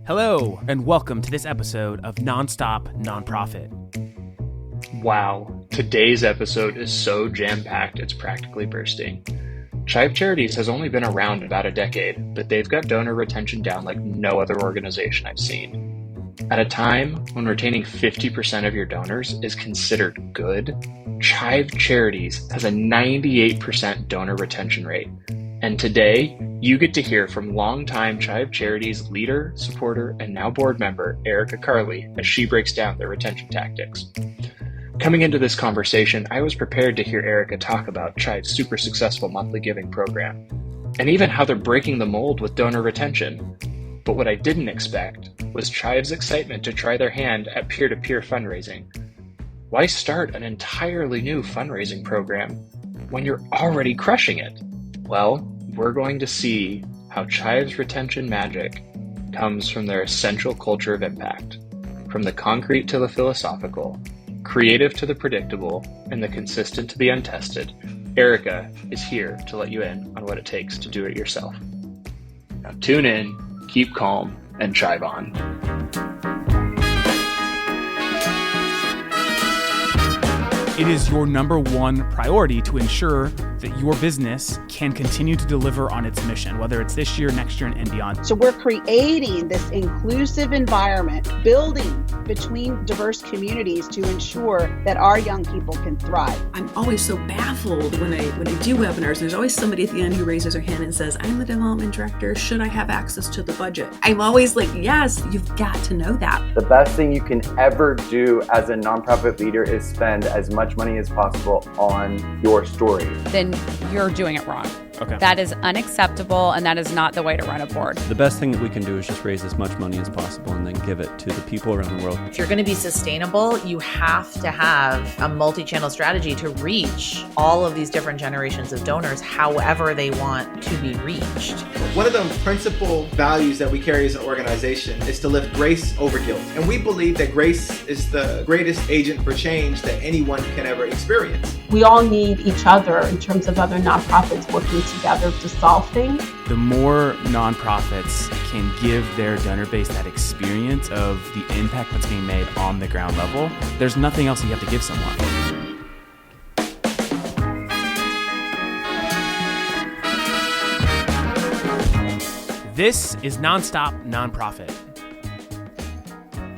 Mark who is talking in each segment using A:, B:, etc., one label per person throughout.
A: Hello, and welcome to this episode of Nonstop Nonprofit.
B: Wow, today's episode is so jam-packed it's practically bursting. Chive Charities has only been around about a decade, but they've got donor retention down like no other organization I've seen. At a time when retaining 50% of your donors is considered good, Chive Charities has a 98% donor retention rate. And today, you get to hear from longtime Chive Charities leader, supporter, and now board member, Erika Carley, as she breaks down their retention tactics. Coming into this conversation, I was prepared to hear Erika talk about Chive's super successful monthly giving program, and even how they're breaking the mold with donor retention. But what I didn't expect was Chive's excitement to try their hand at peer-to-peer fundraising. Why start an entirely new fundraising program when you're already crushing it? Well, we're going to see how Chive's retention magic comes from their essential culture of impact, from the concrete to the philosophical, creative to the predictable, and the consistent to the untested. Erika is here to let you in on what it takes to do it yourself. Now tune in, keep calm, and chive on.
A: It is your number one priority to ensure that your business can continue to deliver on its mission, whether it's this year, next year, and beyond.
C: So we're creating this inclusive environment, building between diverse communities to ensure that our young people can thrive.
D: I'm always so baffled when I do webinars. There's always somebody at the end who raises their hand and says, I'm the development director. Should I have access to the budget? I'm always like, yes, you've got to know that.
E: The best thing you can ever do as a nonprofit leader is spend as much money as possible on your story.
F: Then you're doing it wrong.
A: Okay.
F: That is unacceptable, and that is not the way to run a board.
G: The best thing that we can do is just raise as much money as possible and then give it to the people around the world.
H: If you're going to be sustainable, you have to have a multi-channel strategy to reach all of these different generations of donors however they want to be reached.
I: One of the principal values that we carry as an organization is to lift grace over guilt. And we believe that grace is the greatest agent for change that anyone can ever experience.
J: We all need each other in terms of other nonprofits working together to solve things.
A: The more nonprofits can give their donor base that experience of the impact that's being made on the ground level, there's nothing else you have to give someone. This is Nonstop Nonprofit.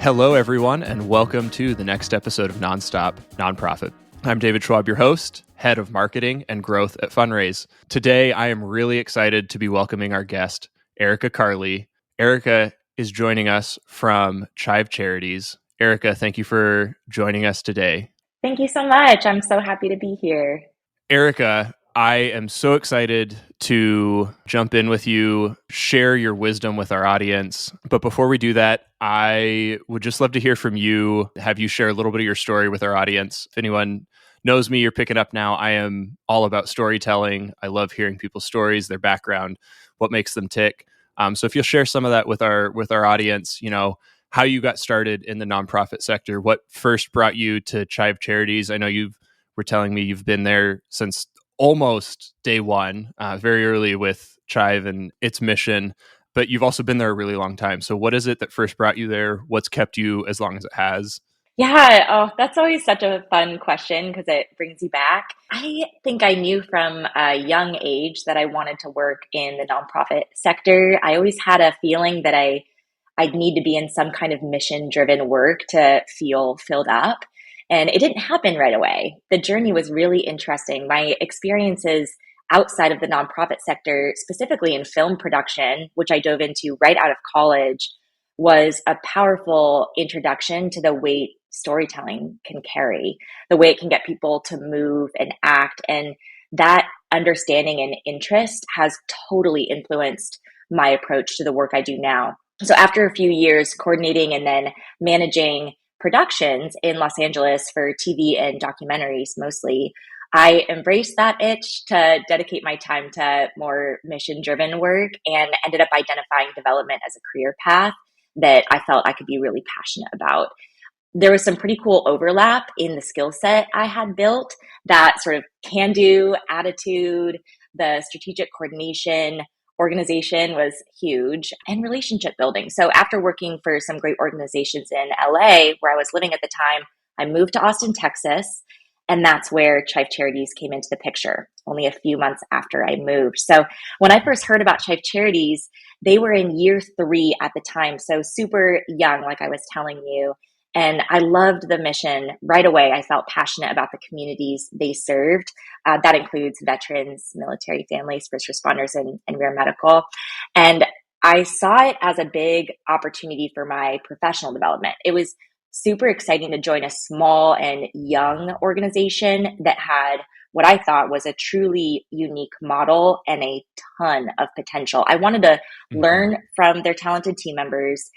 K: Hello, everyone, and welcome to the next episode of Nonstop Nonprofit. I'm David Schwab, your host, head of marketing and growth at Fundraise. Today, I am really excited to be welcoming our guest, Erika Carley. Erika is joining us from Chive Charities. Erika, thank you for joining us today.
L: Thank you so much. I'm so happy to be here.
K: Erika, I am so excited to jump in with you, share your wisdom with our audience. But before we do that, I would just love to hear from you, have you share a little bit of your story with our audience. If anyone knows me, you're picking up now. I am all about storytelling. I love hearing people's stories, their background, what makes them tick. So if you'll share some of that with our audience, you know, how you got started in the nonprofit sector, what first brought you to Chive Charities. I know you were telling me you've been there since almost day one, very early with Chive and its mission, but you've also been there a really long time. So what is it that first brought you there? What's kept you as long as it has?
L: Yeah, that's always such a fun question because it brings you back. I think I knew from a young age that I wanted to work in the nonprofit sector. I always had a feeling that I'd need to be in some kind of mission-driven work to feel filled up. And it didn't happen right away. The journey was really interesting. My experiences outside of the nonprofit sector, specifically in film production, which I dove into right out of college, was a powerful introduction to the weight storytelling can carry, the way it can get people to move and act. And that understanding and interest has totally influenced my approach to the work I do now. So after a few years coordinating and then managing productions in Los Angeles for TV and documentaries mostly, I embraced that itch to dedicate my time to more mission-driven work and ended up identifying development as a career path that I felt I could be really passionate about. There was some pretty cool overlap in the skill set I had built, that sort of can-do attitude, the strategic coordination organization was huge, and relationship building. So after working for some great organizations in LA, where I was living at the time, I moved to Austin, Texas, and that's where Chive Charities came into the picture only a few months after I moved. So when I first heard about Chive Charities, they were in year 3 at the time, so super young, like I was telling you. And I loved the mission right away. I felt passionate about the communities they served. That includes veterans, military families, first responders, and rare medical. And I saw it as a big opportunity for my professional development. It was super exciting to join a small and young organization that had what I thought was a truly unique model and a ton of potential. I wanted to learn from their talented team members,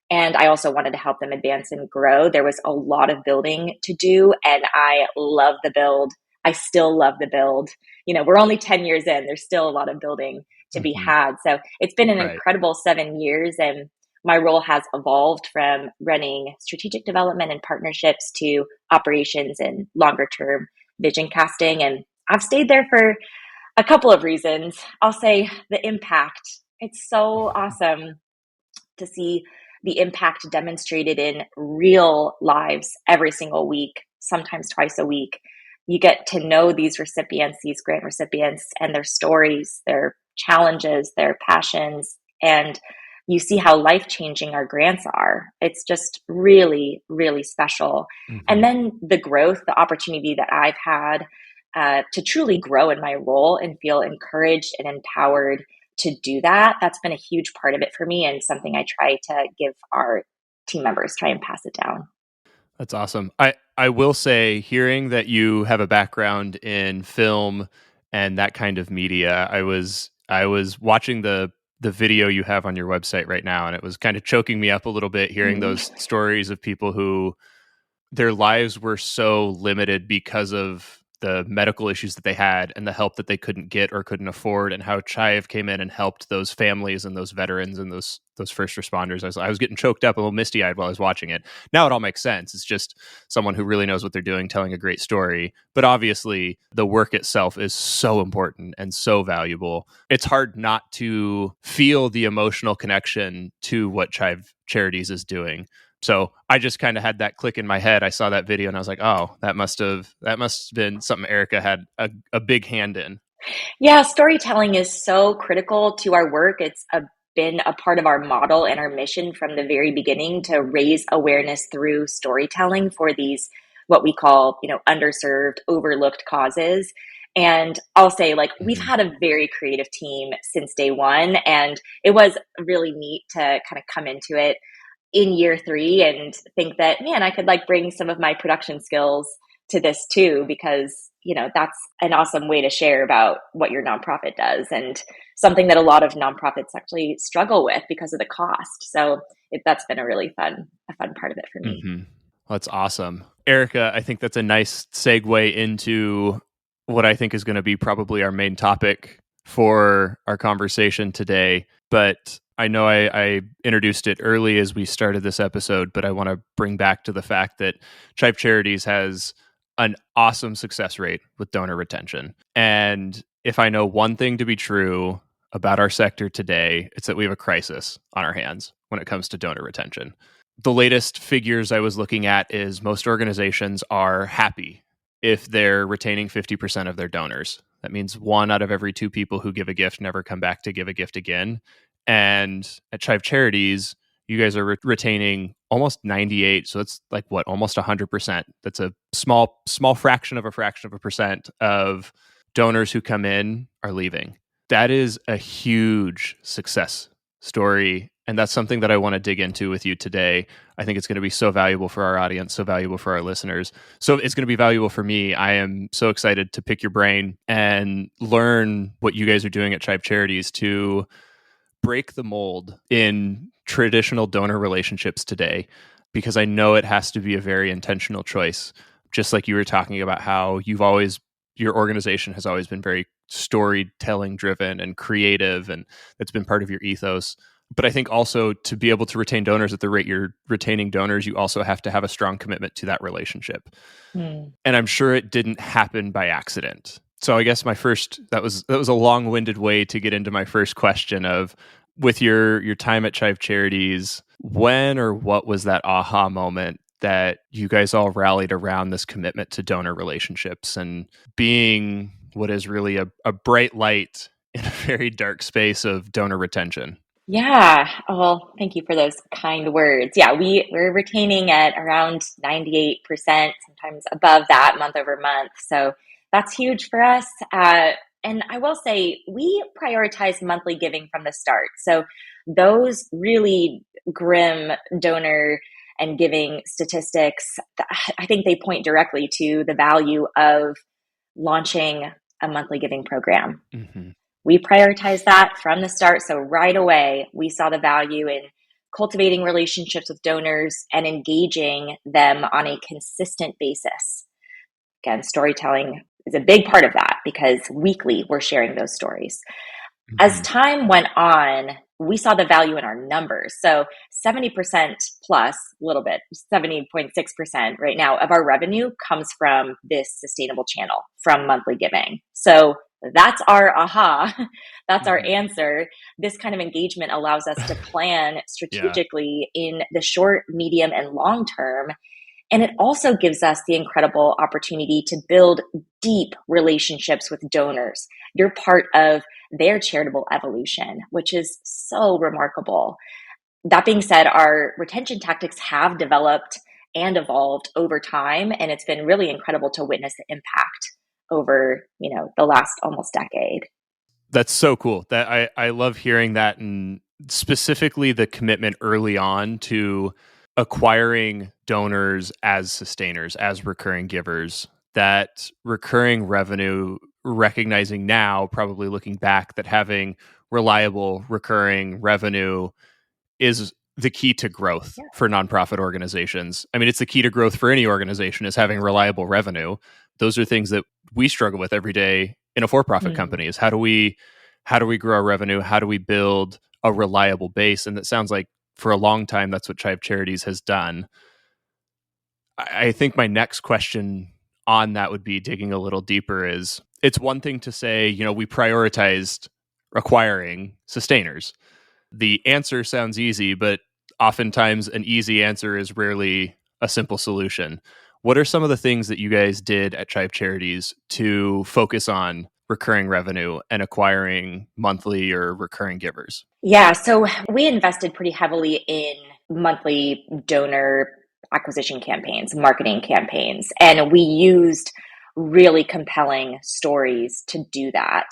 L: and I also wanted to help them advance and grow. There was a lot of building to do, and I love the build. I still love the build. We're only 10 years in. There's still a lot of building to be had. So it's been an incredible 7 years, and my role has evolved from running strategic development and partnerships to operations and longer term vision casting. And I've stayed there for a couple of reasons. I'll say the impact. It's so awesome to see the impact demonstrated in real lives every single week, sometimes twice a week. You get to know these recipients, these grant recipients, and their stories, their challenges, their passions, and you see how life-changing our grants are. It's just really, really special. And then the growth, the opportunity that I've had to truly grow in my role and feel encouraged and empowered to do that, that's been a huge part of it for me, and something I try to give our team members, try and pass it down.
K: That's awesome. I will say, hearing that you have a background in film and that kind of media, I was watching the video you have on your website right now, and it was kind of choking me up a little bit hearing those stories of people who their lives were so limited because of the medical issues that they had and the help that they couldn't get or couldn't afford, and how Chive came in and helped those families and those veterans and those first responders. I was getting choked up, a little misty-eyed while I was watching it. Now it all makes sense. It's just someone who really knows what they're doing, telling a great story. But obviously, the work itself is so important and so valuable. It's hard not to feel the emotional connection to what Chive Charities is doing. So I just kind of had that click in my head. I saw that video and I was like, oh, that must have been something Erika had a big hand in.
L: Yeah, storytelling is so critical to our work. It's been a part of our model and our mission from the very beginning to raise awareness through storytelling for these, what we call, underserved, overlooked causes. And I'll say, we've had a very creative team since day one, and it was really neat to kind of come into it in year 3 and think that, man, I could bring some of my production skills to this too, because, that's an awesome way to share about what your nonprofit does, and something that a lot of nonprofits actually struggle with because of the cost. So that's been a fun part of it for me.
K: Well, that's awesome. Erika, I think that's a nice segue into what I think is going to be probably our main topic for our conversation today. But I know I introduced it early as we started this episode, but I want to bring back to the fact that Chive Charities has an awesome success rate with donor retention. And if I know one thing to be true about our sector today, it's that we have a crisis on our hands when it comes to donor retention. The latest figures I was looking at is most organizations are happy if they're retaining 50% of their donors. That means 1 out of every 2 people who give a gift never come back to give a gift again. And at Chive Charities, you guys are retaining almost 98. So it's almost 100%. That's a small fraction of a percent of donors who come in are leaving. That is a huge success story. And that's something that I want to dig into with you today. I think it's going to be so valuable for our audience, so valuable for our listeners. So it's going to be valuable for me. I am so excited to pick your brain and learn what you guys are doing at Chive Charities to break the mold in traditional donor relationships today, because I know it has to be a very intentional choice. Just like you were talking about how your organization has always been very storytelling driven and creative, and that's been part of your ethos. But I think also to be able to retain donors at the rate you're retaining donors, you also have to have a strong commitment to that relationship. And I'm sure it didn't happen by accident. So I guess that was a long-winded way to get into my first question of, with your time at Chive Charities, when or what was that aha moment that you guys all rallied around this commitment to donor relationships and being what is really a bright light in a very dark space of donor retention?
L: Yeah. Well, thank you for those kind words. Yeah, we're retaining at around 98%, sometimes above that month over month. So that's huge for us. And I will say we prioritize monthly giving from the start. So those really grim donor and giving statistics, I think they point directly to the value of launching a monthly giving program.
K: Mm-hmm.
L: We prioritized that from the start. So right away, we saw the value in cultivating relationships with donors and engaging them on a consistent basis. Again, storytelling is a big part of that because weekly we're sharing those stories. Mm-hmm. As time went on, we saw the value in our numbers. So 70% plus, a little bit, 70.6% right now of our revenue comes from this sustainable channel, from monthly giving. So that's our aha. That's our answer. This kind of engagement allows us to plan strategically in the short, medium, and long term. And it also gives us the incredible opportunity to build deep relationships with donors. You're part of their charitable evolution, which is so remarkable. That being said, our retention tactics have developed and evolved over time, and it's been really incredible to witness the impact over, the last almost decade.
K: That's so cool. That I love hearing that, and specifically the commitment early on to acquiring donors as sustainers, as recurring givers, that recurring revenue, recognizing now, probably looking back, that having reliable recurring revenue is the key to growth for nonprofit organizations. I mean, it's the key to growth for any organization, is having reliable revenue. Those are things that we struggle with every day in a for-profit company, is how do we grow our revenue? How do we build a reliable base? And it sounds like for a long time, that's what Chive Charities has done. I think my next question on that would be digging a little deeper. Is it's one thing to say, we prioritized acquiring sustainers. The answer sounds easy, but oftentimes an easy answer is rarely a simple solution. What are some of the things that you guys did at Chive Charities to focus on recurring revenue and acquiring monthly or recurring givers?
L: Yeah, so we invested pretty heavily in monthly donor acquisition campaigns, marketing campaigns, and we used really compelling stories to do that.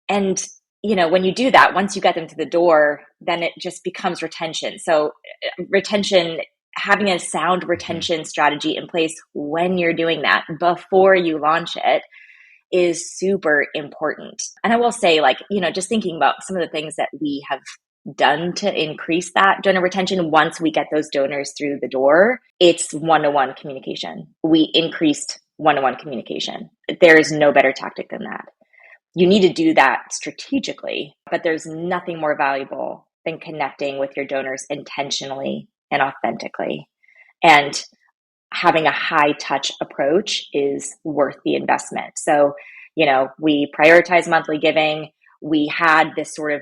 L: And when you do that, once you get them to the door, then it just becomes retention. So retention, having a sound retention strategy in place when you're doing that before you launch it is super important. And I will say, just thinking about some of the things that we have done to increase that donor retention once we get those donors through the door, it's one-to-one communication. We increased one-to-one communication. There is no better tactic than that. You need to do that strategically, but there's nothing more valuable than connecting with your donors intentionally and authentically. And having a high touch approach is worth the investment. So, we prioritize monthly giving. We had this sort of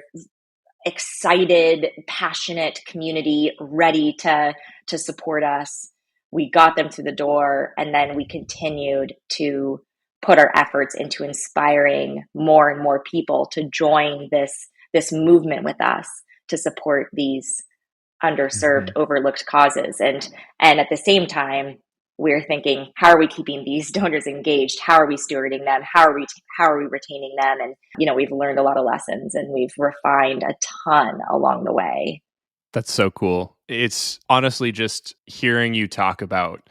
L: excited, passionate community ready to support us. We got them through the door, and then we continued to put our efforts into inspiring more and more people to join this movement with us to support these underserved, overlooked causes. And at the same time, we're thinking, how are we keeping these donors engaged? How are we stewarding them? How are we retaining them? And, we've learned a lot of lessons, and we've refined a ton along the way.
K: That's so cool. It's honestly just hearing you talk about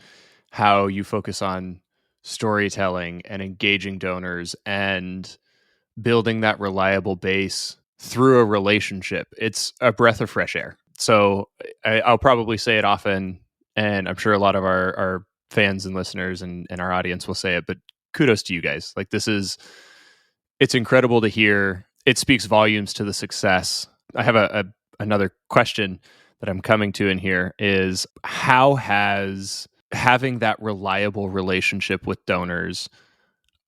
K: how you focus on storytelling and engaging donors and building that reliable base through a relationship. It's a breath of fresh air. So I'll probably say it often, and I'm sure a lot of our fans and listeners and our audience will say it, but kudos to you guys. It's incredible to hear. It speaks volumes to the success. I have another question that I'm coming to in here is, how has having that reliable relationship with donors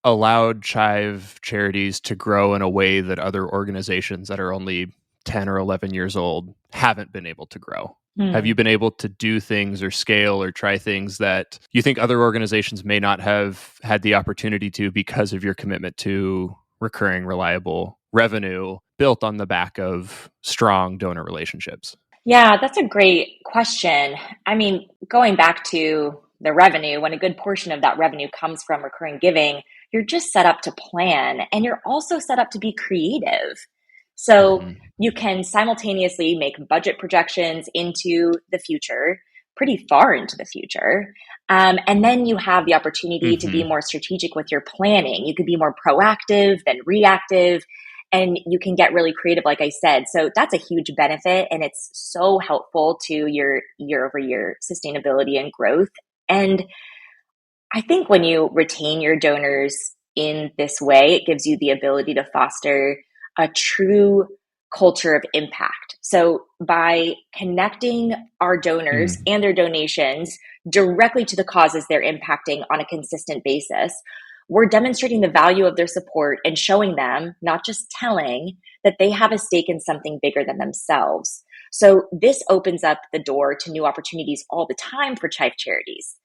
K: allowed Chive Charities to grow in a way that other organizations that are only 10 or 11 years old haven't been able to grow? Have you been able to do things or scale or try things that you think other organizations may not have had the opportunity to because of your commitment to recurring, reliable revenue built on the back of strong donor relationships?
L: Yeah, that's a great question. I mean, going back to the revenue, when a good portion of that revenue comes from recurring giving, you're just set up to plan, and you're also set up to be creative. So you can simultaneously make budget projections into the future, pretty far into the future. And then you have the opportunity to be more strategic with your planning. You could be more proactive than reactive, and you can get really creative, like I said. So that's a huge benefit, and it's so helpful to your year-over-year sustainability and growth. And I think when you retain your donors in this way, it gives you the ability to foster a true culture of impact. So by connecting our donors and their donations directly to the causes they're impacting on a consistent basis, we're demonstrating the value of their support and showing them, not just telling, that they have a stake in something bigger than themselves. So this opens up the door to new opportunities all the time for Chive Charities.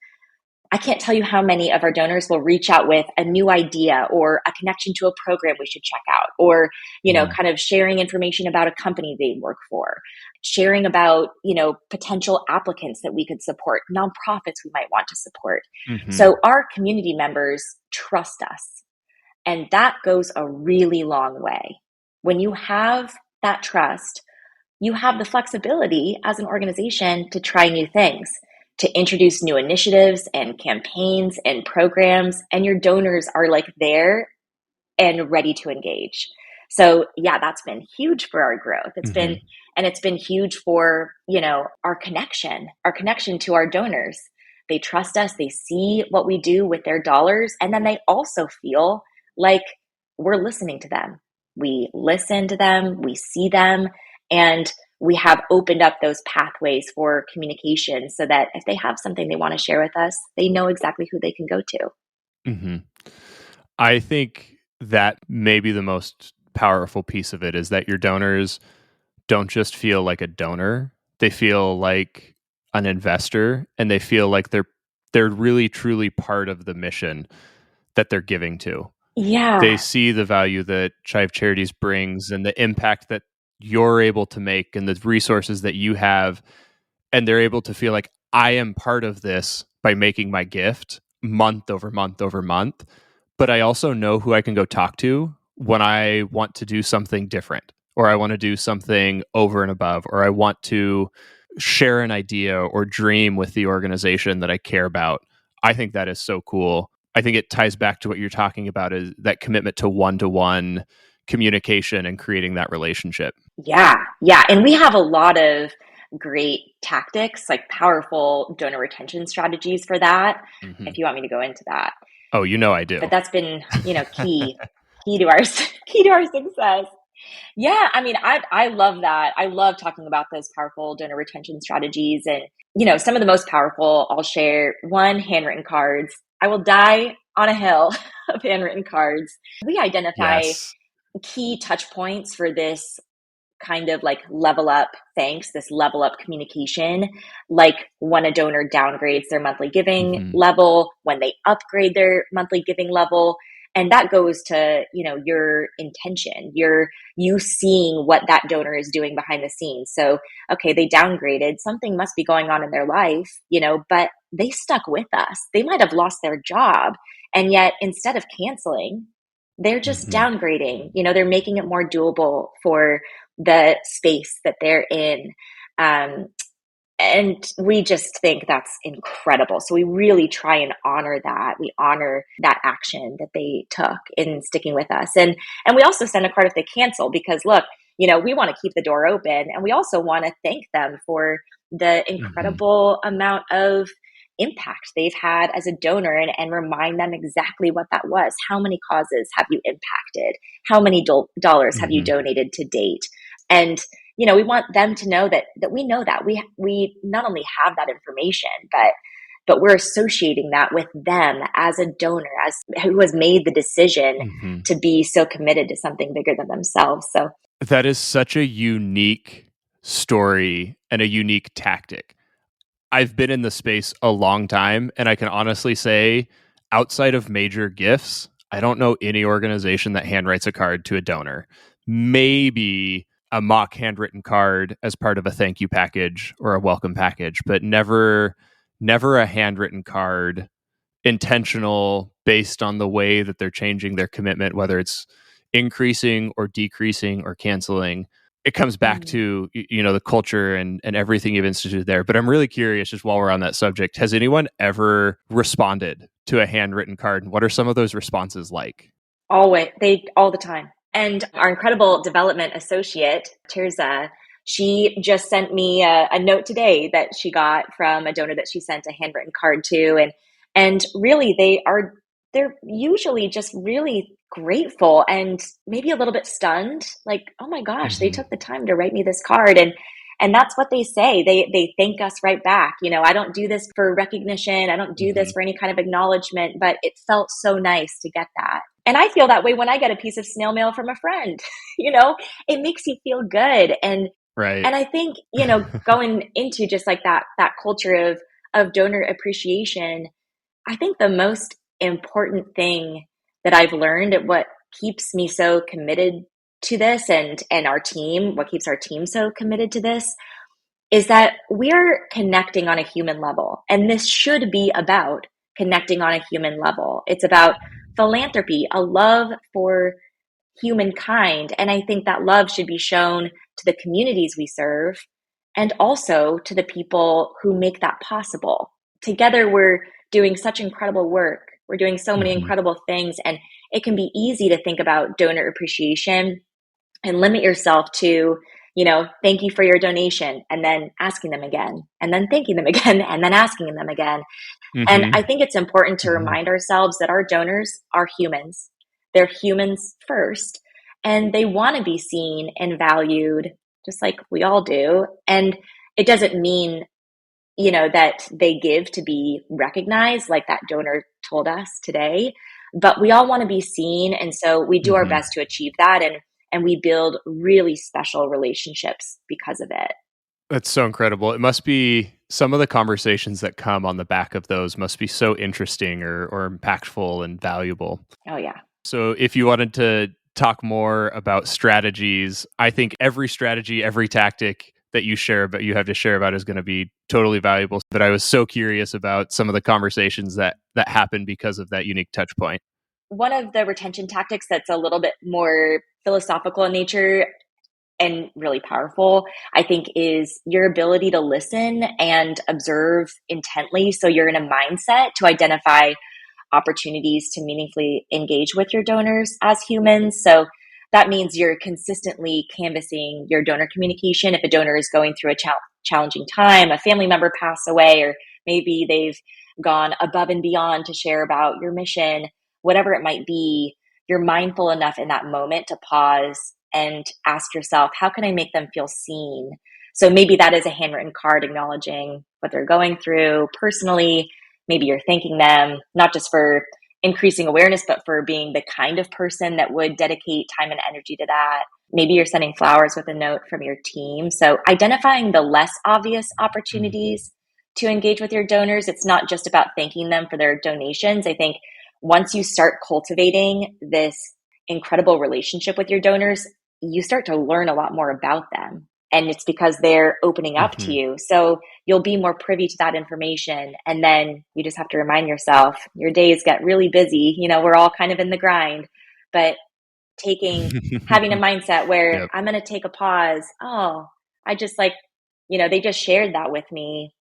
L: I can't tell you how many of our donors will reach out with a new idea or a connection to a program we should check out, or, kind of sharing information about a company they work for, sharing about, potential applicants that we could support, nonprofits we might want to support. So our community members trust us, and that goes a really long way. When you have that trust, you have the flexibility as an organization to try new things, to introduce new initiatives and campaigns and programs, and your donors are there and ready to engage. So yeah, that's been huge for our growth. It's been huge for, our connection to our donors. They trust us, they see what we do with their dollars, and then they also feel like we're listening to them. We listen to them, we see them, and we have opened up those pathways for communication so that if they have something they want to share with us, they know exactly who they can go to.
K: I think that maybe the most powerful piece of it is that your donors don't just feel like a donor. They feel like an investor, and they feel like they're really truly part of the mission that they're giving to.
L: Yeah.
K: They see the value that Chive Charities brings and the impact that you're able to make and the resources that you have, and they're able to feel like, I am part of this by making my gift month over month over month, but I also know who I can go talk to when I want to do something different, or I want to do something over and above, or I want to share an idea or dream with the organization that I care about. I think that is so cool. I think it ties back to what you're talking about, is that commitment to one-to-one communication and creating that relationship.
L: Yeah. And we have a lot of great tactics, like powerful donor retention strategies for that. If you want me to go into that.
K: Oh, I do.
L: But that's been, key to our success. Yeah. I mean, I love that. I love talking about those powerful donor retention strategies. And, some of the most powerful, I'll share one: handwritten cards. I will die on a hill of handwritten cards. We identify key touch points for this kind of level up thanks, this level up communication, like when a donor downgrades their monthly giving level, when they upgrade their monthly giving level. And that goes to, your intention, you seeing what that donor is doing behind the scenes. So, okay, they downgraded, something must be going on in their life, but they stuck with us. They might have lost their job. And yet instead of canceling, they're just downgrading, they're making it more doable for the space that they're in. And we just think that's incredible. So we really try and honor that. We honor that action that they took in sticking with us. And we also send a card if they cancel, because look, we want to keep the door open, and we also want to thank them for the incredible amount of impact they've had as a donor, and remind them exactly what that was. How many causes have you impacted? How many dollars have you donated to date? And we want them to know that we know that we not only have that information, but but we're associating that with them as a donor, as who has made the decision to be so committed to something bigger than themselves. So
K: that is such a unique story and a unique tactic. I've been in the space a long time, and I can honestly say, outside of major gifts, I don't know any organization that handwrites a card to a donor. Maybe a mock handwritten card as part of a thank you package or a welcome package, but never a handwritten card intentional based on the way that they're changing their commitment, whether it's increasing or decreasing or canceling. It comes back to, the culture and everything you've instituted there. But I'm really curious, just while we're on that subject, has anyone ever responded to a handwritten card? And what are some of those responses like?
L: all the time. And our incredible development associate, Tirza, she just sent me a note today that she got from a donor that she sent a handwritten card to. And really they're usually just really grateful and maybe a little bit stunned, like, oh my gosh, they took the time to write me this card. And that's what they say. They thank us right back. I don't do this for recognition. I don't do this for any kind of acknowledgement, but it felt so nice to get that. And I feel that way when I get a piece of snail mail from a friend. It makes you feel good. And
K: right.
L: And I think, going into just like that culture of donor appreciation, I think the most important thing that I've learned, and what keeps me so committed to this and our team, what keeps our team so committed to this, is that we're connecting on a human level. And this should be about connecting on a human level. It's about philanthropy, a love for humankind. And I think that love should be shown to the communities we serve and also to the people who make that possible. Together, we're doing such incredible work. We're doing so many incredible things. And it can be easy to think about donor appreciation and limit yourself to, thank you for your donation, and then asking them again, and then thanking them again, and then asking them again. And I think it's important to remind ourselves that our donors are humans. They're humans first, and they want to be seen and valued just like we all do. And it doesn't mean, that they give to be recognized, like that donor told us today, but we all want to be seen. And so we do our best to achieve that. And we build really special relationships because of it.
K: That's so incredible. It must be, some of the conversations that come on the back of those must be so interesting or impactful and valuable.
L: Oh, yeah.
K: So if you wanted to talk more about strategies, I think every strategy, every tactic that you have to share about is going to be totally valuable. But I was so curious about some of the conversations that happen because of that unique touch point.
L: One of the retention tactics that's a little bit more philosophical in nature and really powerful, I think, is your ability to listen and observe intently. So you're in a mindset to identify opportunities to meaningfully engage with your donors as humans. So that means you're consistently canvassing your donor communication. If a donor is going through a challenging time, a family member passed away, or maybe they've gone above and beyond to share about your mission, whatever it might be, you're mindful enough in that moment to pause and ask yourself, how can I make them feel seen? So maybe that is a handwritten card acknowledging what they're going through personally. Maybe you're thanking them, not just for increasing awareness, but for being the kind of person that would dedicate time and energy to that. Maybe you're sending flowers with a note from your team. So identifying the less obvious opportunities to engage with your donors. It's not just about thanking them for their donations. I think once you start cultivating this incredible relationship with your donors, you start to learn a lot more about them. And it's because they're opening up to you. So you'll be more privy to that information. And then you just have to remind yourself, your days get really busy. We're all kind of in the grind, but having a mindset where I'm going to take a pause. Oh, I just they just shared that with me.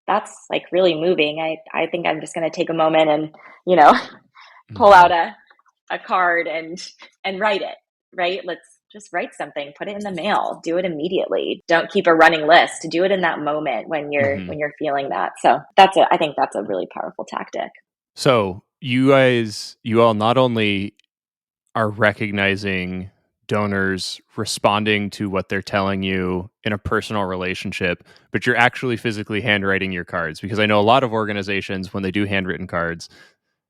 L: That's really moving. I think I'm just going to take a moment and, pull out a card and write it, right? Let's just write something, put it in the mail, do it immediately. Don't keep a running list. Do it in that moment when you're feeling that. So I think that's a really powerful tactic.
K: So you all not only are recognizing donors responding to what they're telling you in a personal relationship, but you're actually physically handwriting your cards. Because I know a lot of organizations, when they do handwritten cards,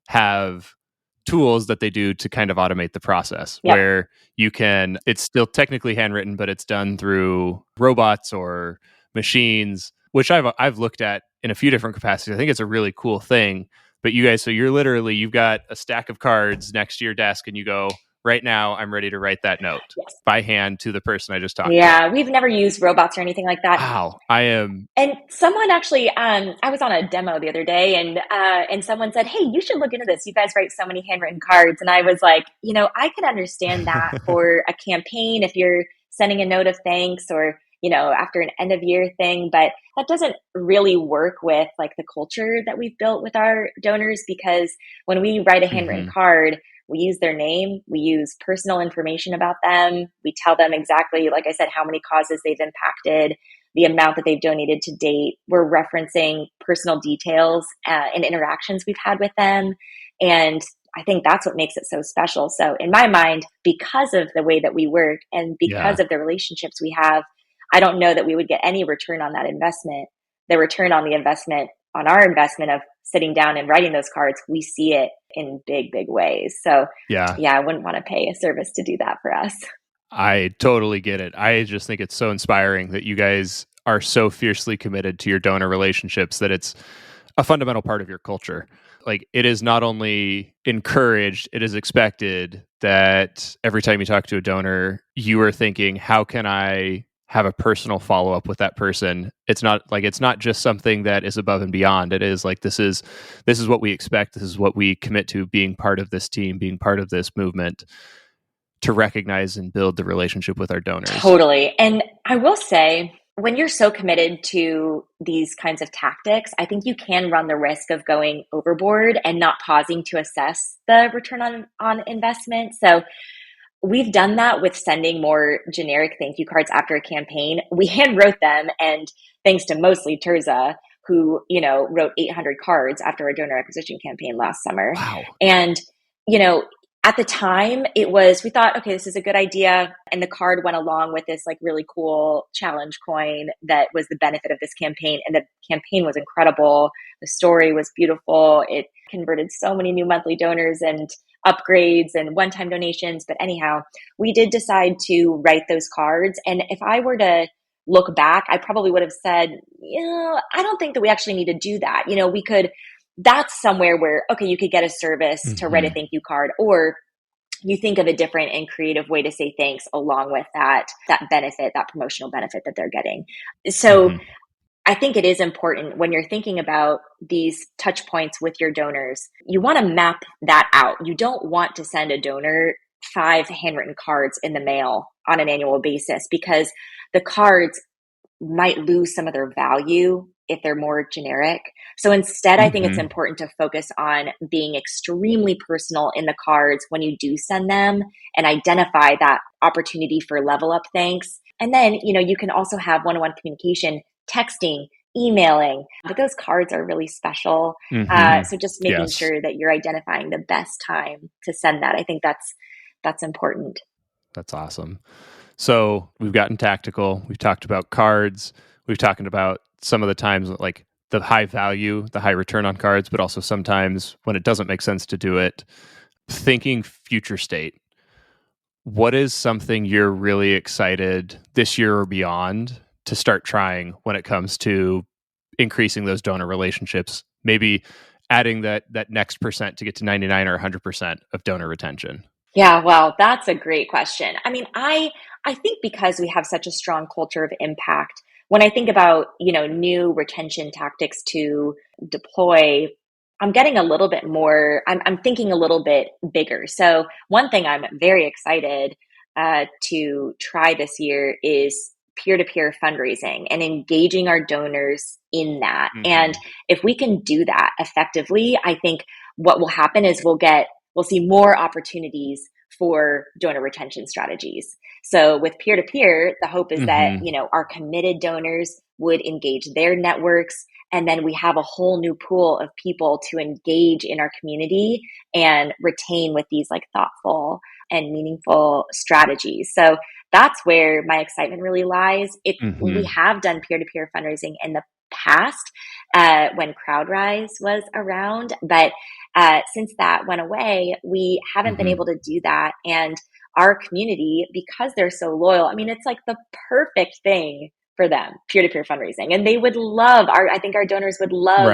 K: have tools that they do to kind of automate the process,
L: Yep.
K: where it's still technically handwritten, but it's done through robots or machines, which I've looked at in a few different capacities. I think it's a really cool thing. But you guys, so you've got a stack of cards next to your desk and you go, right now, I'm ready to write that note by hand to the person I just talked to.
L: Yeah, we've never used robots or anything like that.
K: Wow, I am.
L: And someone actually, I was on a demo the other day, and someone said, "Hey, you should look into this. You guys write so many handwritten cards." And I was like, I could understand that for a campaign if you're sending a note of thanks or after an end of year thing, but that doesn't really work with like the culture that we've built with our donors, because when we write a handwritten card, we use their name, we use personal information about them, we tell them exactly, like I said, how many causes they've impacted, the amount that they've donated to date. We're referencing personal details and interactions we've had with them. And I think that's what makes it so special. So in my mind, because of the way that we work and because of the relationships we have, I don't know that we would get any return on that investment. The return on the investment, on our investment of sitting down and writing those cards, we see it in big, big ways. So I wouldn't want to pay a service to do that for us.
K: I totally get it. I just think it's so inspiring that you guys are so fiercely committed to your donor relationships that it's a fundamental part of your culture. Like, it is not only encouraged, it is expected that every time you talk to a donor, you are thinking, how can I have a personal follow-up with that person? It's not just something that is above and beyond. It is like, this is what we expect. This is what we commit to, being part of this team, being part of this movement, to recognize and build the relationship with our donors.
L: Totally. And I will say, when you're so committed to these kinds of tactics, I think you can run the risk of going overboard and not pausing to assess the return on investment. So we've done that with sending more generic thank you cards after a campaign. We hand wrote them, and thanks to mostly Terza, who, wrote 800 cards after a donor acquisition campaign last summer.
K: Wow.
L: And, at the time we thought, okay, this is a good idea. And the card went along with this like really cool challenge coin that was the benefit of this campaign. And the campaign was incredible. The story was beautiful. It converted so many new monthly donors and upgrades and one-time donations. But anyhow, we did decide to write those cards. And if I were to look back, I probably would have said, I don't think that we actually need to do that. That's somewhere where, okay, you could get a service to write a thank you card, or you think of a different and creative way to say thanks along with that benefit, that promotional benefit that they're getting. So I think it is important when you're thinking about these touch points with your donors, you want to map that out. You don't want to send a donor 5 handwritten cards in the mail on an annual basis, because the cards might lose some of their value if they're more generic. So instead, I think it's important to focus on being extremely personal in the cards when you do send them, and identify that opportunity for level up thanks. And then, you can also have one-on-one communication, texting, emailing, but those cards are really special. So just making sure that you're identifying the best time to send that. I think that's important.
K: That's awesome. So we've gotten tactical. We've talked about cards. We've talked about some of the times like the high value, the high return on cards, but also sometimes when it doesn't make sense to do it. Thinking future state, what is something you're really excited this year or beyond to start trying when it comes to increasing those donor relationships? Maybe adding that next percent to get to 99 or 100% of donor retention.
L: Yeah, well, that's a great question. I mean, I think because we have such a strong culture of impact, when I think about, new retention tactics to deploy, I'm getting a little bit more, I'm thinking a little bit bigger. So one thing I'm very excited to try this year is peer-to-peer fundraising and engaging our donors in that. And if we can do that effectively, I think what will happen is we'll see more opportunities for donor retention strategies. So with peer-to-peer, the hope is that, our committed donors would engage their networks, and then we have a whole new pool of people to engage in our community and retain with these like thoughtful and meaningful strategies. So that's where my excitement really lies. We have done peer-to-peer fundraising in the past when CrowdRise was around, but since that went away, we haven't been able to do that. And our community, because they're so loyal, I mean, it's like the perfect thing for them, peer-to-peer fundraising. And they would love, I think our donors would love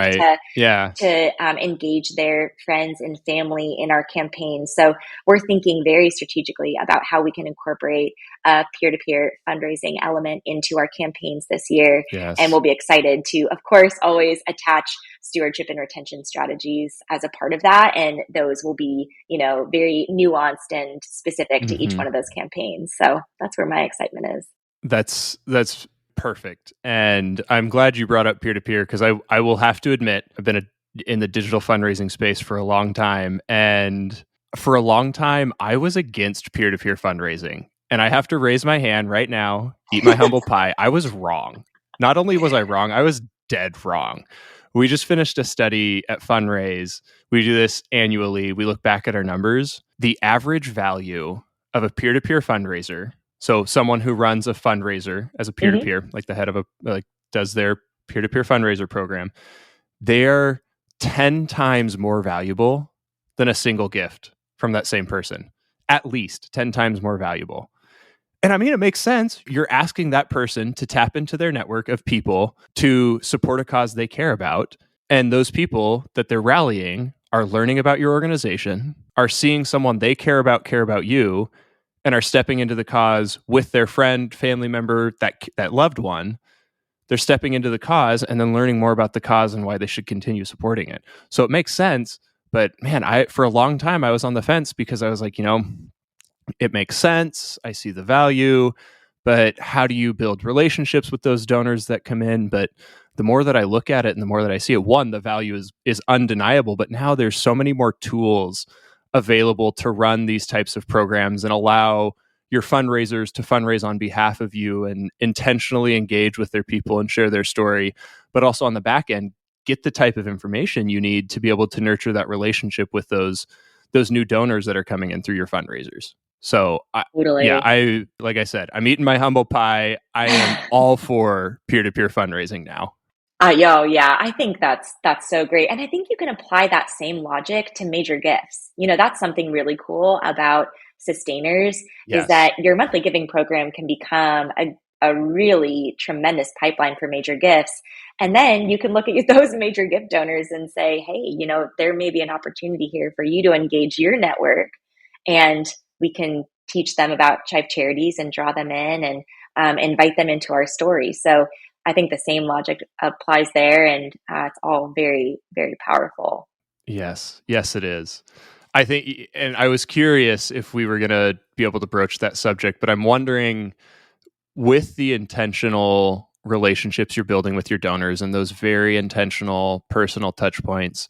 L: to engage their friends and family in our campaigns. So we're thinking very strategically about how we can incorporate a peer-to-peer fundraising element into our campaigns this year.
K: Yes.
L: And we'll be excited to, of course, always attach stewardship and retention strategies as a part of that. And those will be, very nuanced and specific to each one of those campaigns. So that's where my excitement is.
K: That's perfect. And I'm glad you brought up peer-to-peer, because I will have to admit, I've been in the digital fundraising space for a long time. And for a long time, I was against peer-to-peer fundraising. And I have to raise my hand right now, eat my humble pie. I was wrong. Not only was I wrong, I was dead wrong. We just finished a study at Fundraise. We do this annually. We look back at our numbers. The average value of a peer-to-peer fundraiser, so someone who runs a fundraiser as a peer-to-peer, like the head of does their peer-to-peer fundraiser program, they're 10 times more valuable than a single gift from that same person. At least 10 times more valuable. And I mean, it makes sense. You're asking that person to tap into their network of people to support a cause they care about. And those people that they're rallying are learning about your organization, are seeing someone they care about you, and are stepping into the cause with their friend, family member, that loved one. They're stepping into the cause and then learning more about the cause and why they should continue supporting it. So it makes sense. But man, for a long time, I was on the fence because I was like, it makes sense. I see the value, but how do you build relationships with those donors that come in? But the more that I look at it and the more that I see it, one, the value is undeniable, but now there's so many more tools available to run these types of programs and allow your fundraisers to fundraise on behalf of you and intentionally engage with their people and share their story, but also on the back end, get the type of information you need to be able to nurture that relationship with those new donors that are coming in through your fundraisers. So I like I said, I'm eating my humble pie. I am all for peer-to-peer fundraising now.
L: I think that's so great. And I think you can apply that same logic to major gifts. That's something really cool about sustainers is that your monthly giving program can become a really tremendous pipeline for major gifts. And then you can look at those major gift donors and say, hey, there may be an opportunity here for you to engage your network, and we can teach them about Chive Charities and draw them in and invite them into our story. So I think the same logic applies there, and it's all very, very powerful.
K: Yes, it is. I think, and I was curious if we were going to be able to broach that subject, but I'm wondering, with the intentional relationships you're building with your donors and those very intentional personal touch points,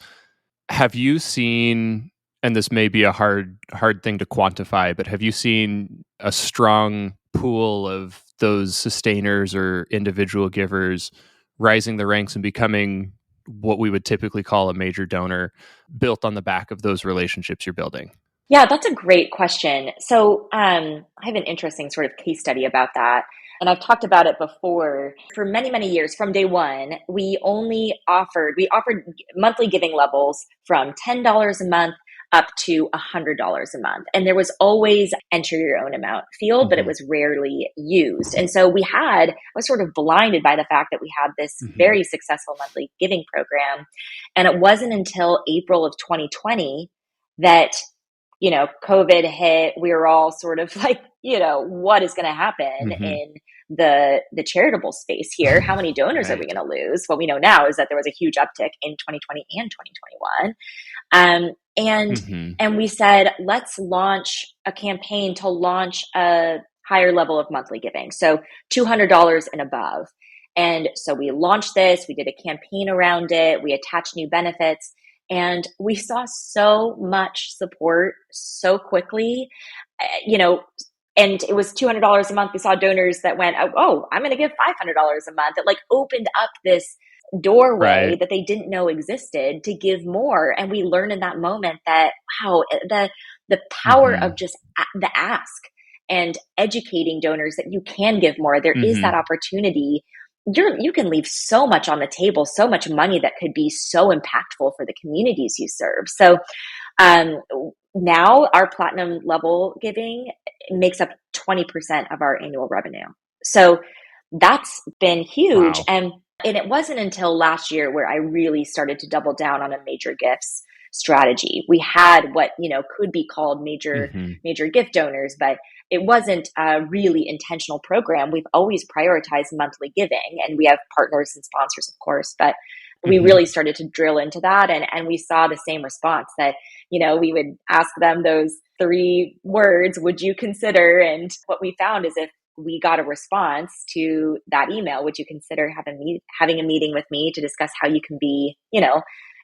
K: have you seen, and this may be a hard thing to quantify, but have you seen a strong pool of those sustainers or individual givers rising the ranks and becoming what we would typically call a major donor, built on the back of those relationships you're building?
L: Yeah, that's a great question. So I have an interesting sort of case study about that. And I've talked about it before. For many, many years, from day one, we offered monthly giving levels from $10 a month up to $100 a month. And there was always enter your own amount field, but it was rarely used. And so I was sort of blinded by the fact that we had this very successful monthly giving program. And it wasn't until April of 2020 that, COVID hit. We were all sort of like, what is going to happen in the charitable space here? How many donors are we going to lose? What we know now is that there was a huge uptick in 2020 and 2021. And we said, let's launch a campaign to launch a higher level of monthly giving. So $200 and above. And so we launched this, we did a campaign around it, we attached new benefits, and we saw so much support so quickly, and it was $200 a month. We saw donors that went, oh, I'm going to give $500 a month. It opened up this doorway that they didn't know existed to give more. And we learned in that moment that, wow, the power of just the ask and educating donors that you can give more. There is that opportunity. You can leave so much on the table, so much money that could be so impactful for the communities you serve. So now our platinum level giving makes up 20% of our annual revenue. So that's been huge.
K: Wow.
L: And it wasn't until last year where I really started to double down on a major gifts strategy. We had what, could be called major gift donors, but it wasn't a really intentional program. We've always prioritized monthly giving, and we have partners and sponsors, of course, but we really started to drill into that. And we saw the same response that, we would ask them those 3 words, would you consider? And what we found is if we got a response to that email, would you consider having a meeting with me to discuss how you can be,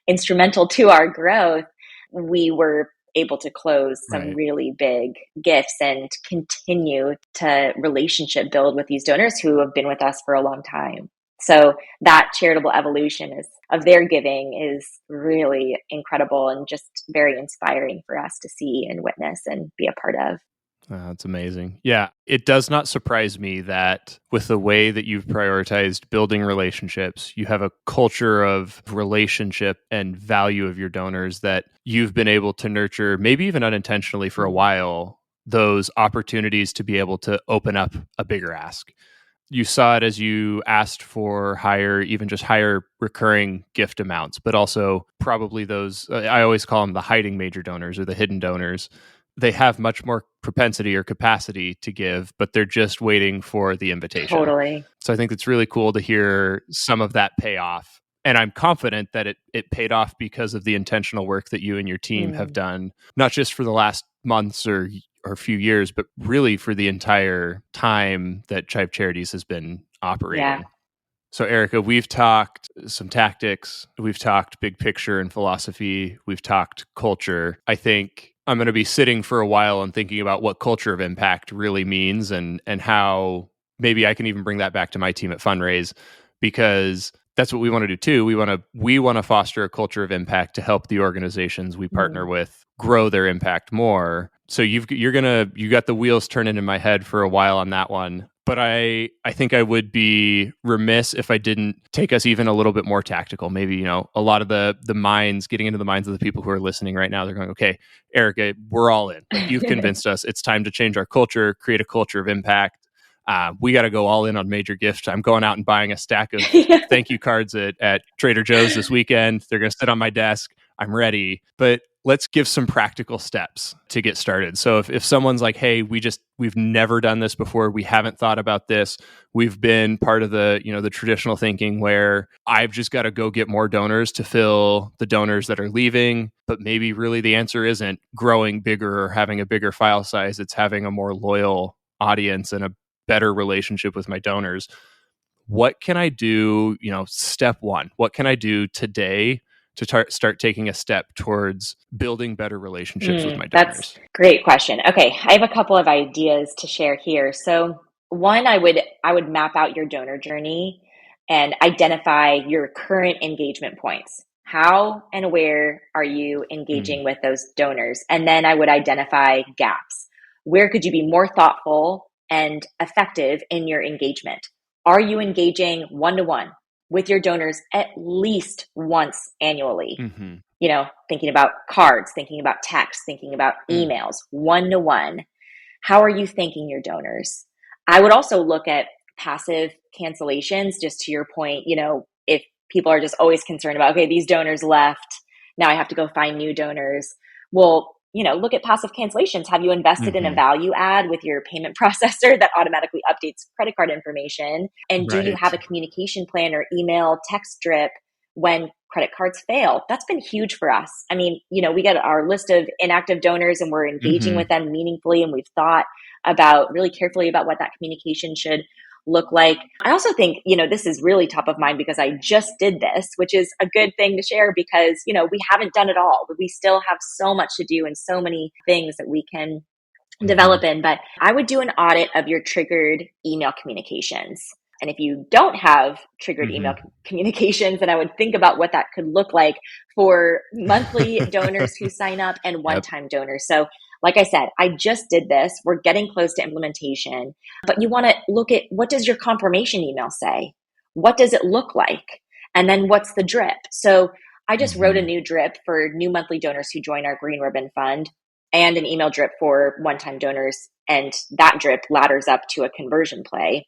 L: instrumental to our growth, we were able to close some really big gifts and continue to relationship build with these donors who have been with us for a long time. So that charitable evolution of their giving is really incredible and just very inspiring for us to see and witness and be a part of.
K: That's amazing. Yeah, it does not surprise me that with the way that you've prioritized building relationships, you have a culture of relationship and value of your donors that you've been able to nurture, maybe even unintentionally for a while, those opportunities to be able to open up a bigger ask. You saw it as you asked for higher recurring gift amounts, but also probably those, I always call them the hiding major donors or the hidden donors. They have much more propensity or capacity to give, but they're just waiting for the invitation.
L: Totally.
K: So I think it's really cool to hear some of that pay off. And I'm confident that it paid off because of the intentional work that you and your team have done, not just for the last months or few years, but really for the entire time that Chive Charities has been operating.
L: Yeah.
K: So Erika, we've talked some tactics, we've talked big picture and philosophy, we've talked culture. I think I'm going to be sitting for a while and thinking about what culture of impact really means and how maybe I can even bring that back to my team at Fundraise, because that's what we want to do too. We want to foster a culture of impact to help the organizations we partner with grow their impact more. So you got the wheels turning in my head for a while on that one. But I think I would be remiss if I didn't take us even a little bit more tactical. Maybe, a lot of the minds, getting into the minds of the people who are listening right now, they're going, okay, Erika, we're all in. Like, you've convinced us. It's time to change our culture, create a culture of impact. We got to go all in on major gifts. I'm going out and buying a stack of thank you cards at Trader Joe's this weekend. They're going to sit on my desk. I'm ready. But let's give some practical steps to get started. So if someone's like, hey, we've never done this before, we haven't thought about this, we've been part of the traditional thinking where I've just got to go get more donors to fill the donors that are leaving, but maybe really the answer isn't growing bigger or having a bigger file size, it's having a more loyal audience and a better relationship with my donors. What can I do, step one, what can I do today to start taking a step towards building better relationships with my donors?
L: That's a great question. Okay, I have a couple of ideas to share here. So one, I would map out your donor journey and identify your current engagement points. How and where are you engaging with those donors? And then I would identify gaps. Where could you be more thoughtful and effective in your engagement? Are you engaging one-to-one with your donors at least once annually? Thinking about cards, thinking about text, thinking about emails, one-to-one. How are you thanking your donors? I would also look at passive cancellations, just to your point, if people are just always concerned about, okay, these donors left, now I have to go find new donors. Well, look at passive cancellations. Have you invested in a value add with your payment processor that automatically updates credit card information? And do you have a communication plan or email text drip when credit cards fail? That's been huge for us. I mean, we get our list of inactive donors and we're engaging with them meaningfully. And we've thought really carefully about what that communication should look like. I also think, this is really top of mind because I just did this, which is a good thing to share because, we haven't done it all, but we still have so much to do and so many things that we can develop in. But I would do an audit of your triggered email communications. And if you don't have triggered email communications, then I would think about what that could look like for monthly donors who sign up and one-time donors. So like I said, I just did this. We're getting close to implementation, but you want to look at, what does your confirmation email say? What does it look like? And then what's the drip? So I just wrote a new drip for new monthly donors who join our Green Ribbon Fund, and an email drip for one-time donors. And that drip ladders up to a conversion play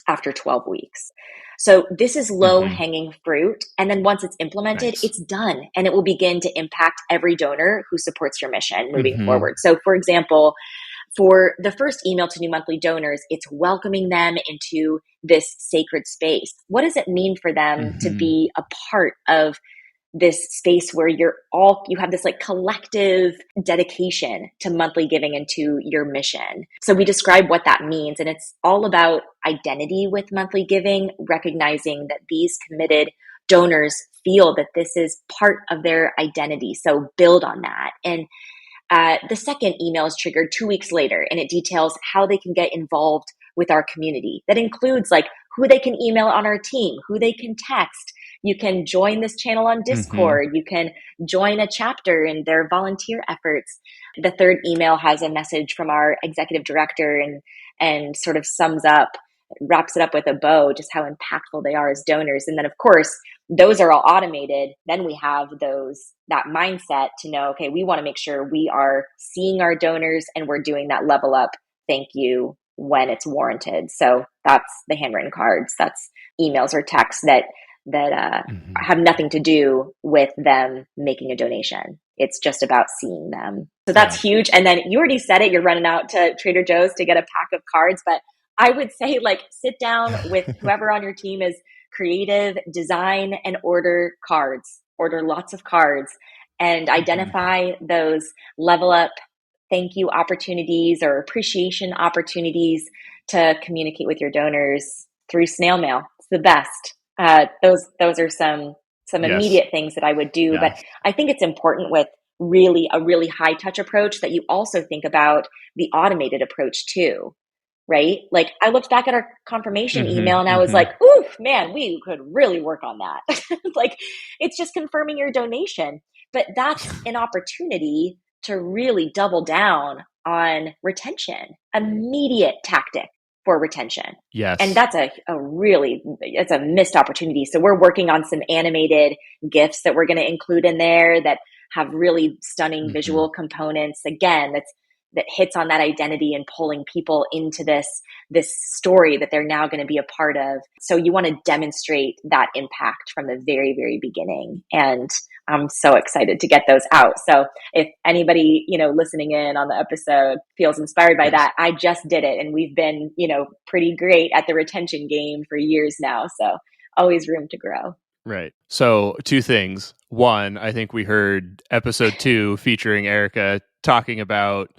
L: after 12 weeks. So this is low-hanging fruit. And then once it's implemented, it's done. And it will begin to impact every donor who supports your mission moving forward. So for example, for the first email to new monthly donors, it's welcoming them into this sacred space. What does it mean for them to be a part of this space where you have this like collective dedication to monthly giving and to your mission? So we describe what that means. And it's all about identity with monthly giving, recognizing that these committed donors feel that this is part of their identity. So build on that. And the second email is triggered 2 weeks later, and it details how they can get involved with our community. That includes like who they can email on our team, who they can text. You can join this channel on Discord. You can join a chapter in their volunteer efforts. The third email has a message from our executive director and sort of wraps it up with a bow, just how impactful they are as donors. And then of course, those are all automated. Then we have that mindset to know, okay, we want to make sure we are seeing our donors and we're doing that level up thank you when it's warranted. So that's the handwritten cards. That's emails or texts that have nothing to do with them making a donation. It's just about seeing them. So that's huge. And then you already said it, you're running out to Trader Joe's to get a pack of cards, but I would say like sit down with whoever on your team is creative, design and order cards, order lots of cards, and identify those level up thank you opportunities or appreciation opportunities to communicate with your donors through snail mail. It's the best. Those are some immediate things that I would do, but I think it's important with a really high touch approach that you also think about the automated approach too, right? Like I looked back at our confirmation email and I was like, ooh, man, we could really work on that. Like it's just confirming your donation, but that's an opportunity to really double down on retention, immediate tactic for retention.
K: Yes.
L: And that's it's a missed opportunity. So we're working on some animated GIFs that we're going to include in there that have really stunning visual components. Again, that hits on that identity and pulling people into this story that they're now going to be a part of. So you want to demonstrate that impact from the very, very beginning. And I'm so excited to get those out. So if anybody, listening in on the episode feels inspired by that, I just did it. And we've been, pretty great at the retention game for years now. So always room to grow.
K: Right. So 2 things. One, I think we heard episode 2 featuring Erika talking about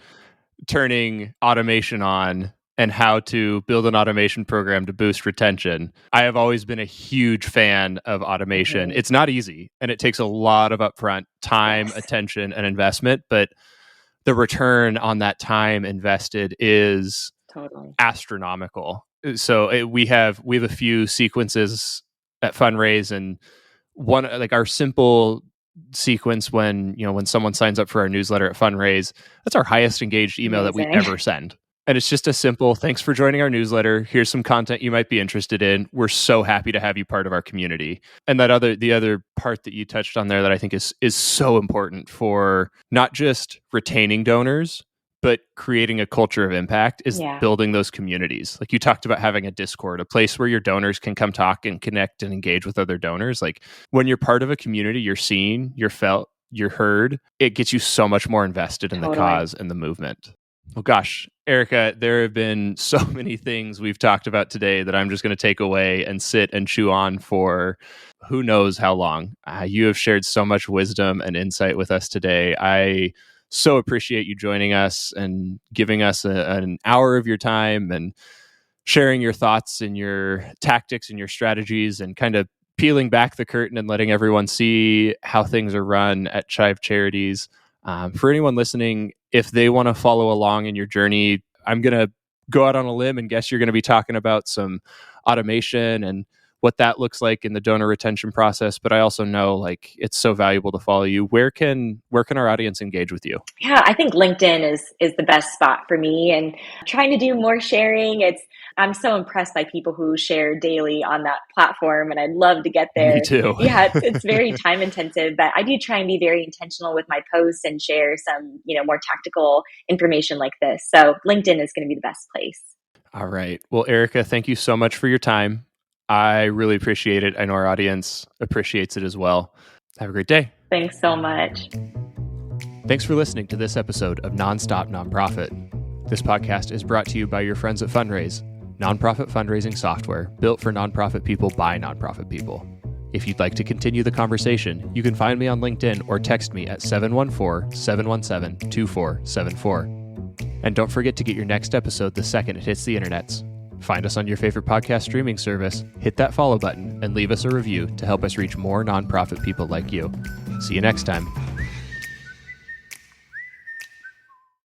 K: turning automation on and how to build an automation program to boost retention. I have always been a huge fan of automation. It's not easy and it takes a lot of upfront time, attention, and investment, but the return on that time invested is astronomical. So we have a few sequences at Fundraise, and one like our simple sequence when someone signs up for our newsletter at Fundraise, that's our highest engaged email that we ever send. And it's just a simple, thanks for joining our newsletter. Here's some content you might be interested in. We're so happy to have you part of our community. And the other part that you touched on there that I think is so important for not just retaining donors, but creating a culture of impact is building those communities. Like you talked about having a Discord, a place where your donors can come talk and connect and engage with other donors. Like when you're part of a community, you're seen, you're felt, you're heard. It gets you so much more invested in the cause and the movement. Well, gosh, Erika, there have been so many things we've talked about today that I'm just going to take away and sit and chew on for who knows how long. You have shared so much wisdom and insight with us today. I so appreciate you joining us and giving us an hour of your time and sharing your thoughts and your tactics and your strategies and kind of peeling back the curtain and letting everyone see how things are run at Chive Charities. For anyone listening, if they want to follow along in your journey, I'm going to go out on a limb and guess you're going to be talking about some automation and what that looks like in the donor retention process, but I also know like it's so valuable to follow you. Where can our audience engage with you?
L: Yeah, I think LinkedIn is the best spot for me, and trying to do more sharing. I'm so impressed by people who share daily on that platform, and I'd love to get there.
K: Me too.
L: Yeah, it's very time intensive, but I do try and be very intentional with my posts and share some, more tactical information like this. So LinkedIn is going to be the best place.
K: All right. Well, Erika, thank you so much for your time. I really appreciate it. I know our audience appreciates it as well. Have a great day.
L: Thanks so much.
K: Thanks for listening to this episode of Nonstop Nonprofit. This podcast is brought to you by your friends at Fundraise, nonprofit fundraising software built for nonprofit people by nonprofit people. If you'd like to continue the conversation, you can find me on LinkedIn or text me at 714-717-2474. And don't forget to get your next episode the second it hits the internets. Find us on your favorite podcast streaming service, hit that follow button, and leave us a review to help us reach more nonprofit people like you. See you next time.